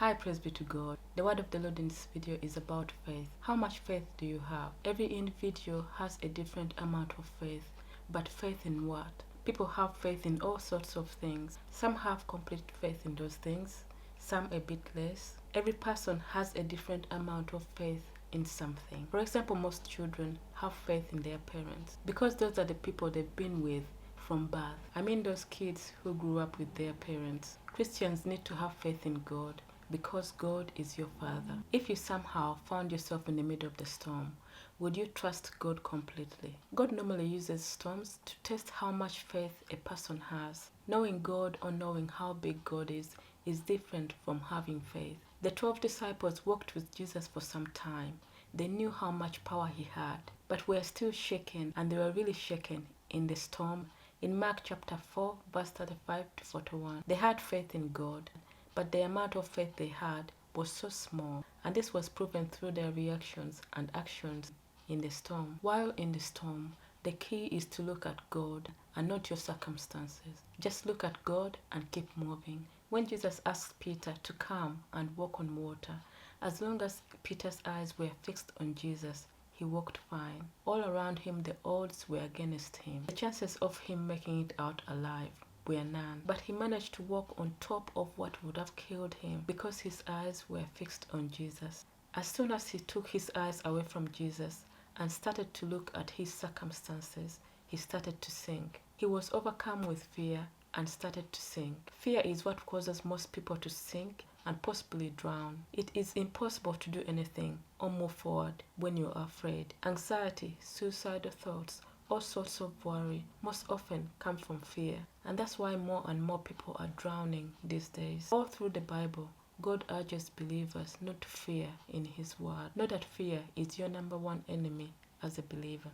Hi, praise be to God. The word of the Lord in this video is about faith. How much faith do you have? Every individual has a different amount of faith. But faith in what? People have faith in all sorts of things. Some have complete faith in those things, some a bit less. Every person has a different amount of faith in something. For example, most children have faith in their parents because those are the people they've been with from birth. I mean those kids who grew up with their parents. Christians need to have faith in God because God is your Father. If you somehow found yourself in the middle of the storm, would you trust God completely? God normally uses storms to test how much faith a person has. Knowing God or knowing how big God is different from having faith. The 12 disciples walked with Jesus for some time. They knew how much power he had, but were still shaken, and they were really shaken in the storm. In Mark chapter 4, verse 35 to 41, they had faith in God, but the amount of faith they had was so small, and this was proven through their reactions and actions in the storm. While in the storm, the key is to look at God and not your circumstances. Just look at God and keep moving. When Jesus asked Peter to come and walk on water, as long as Peter's eyes were fixed on Jesus, he walked fine. All around him, the odds were against him. The chances of him making it out alive were none. But he managed to walk on top of what would have killed him because his eyes were fixed on Jesus. As soon as he took his eyes away from Jesus and started to look at his circumstances, he started to sink. He was overcome with fear and started to sink. Fear is what causes most people to sink and possibly drown. It is impossible to do anything or move forward when you are afraid. Anxiety, suicidal thoughts, all sorts of worry most often come from fear, and that's why more and more people are drowning these days. All through the Bible, God urges believers not to fear in his word. Know that fear is your number one enemy as a believer.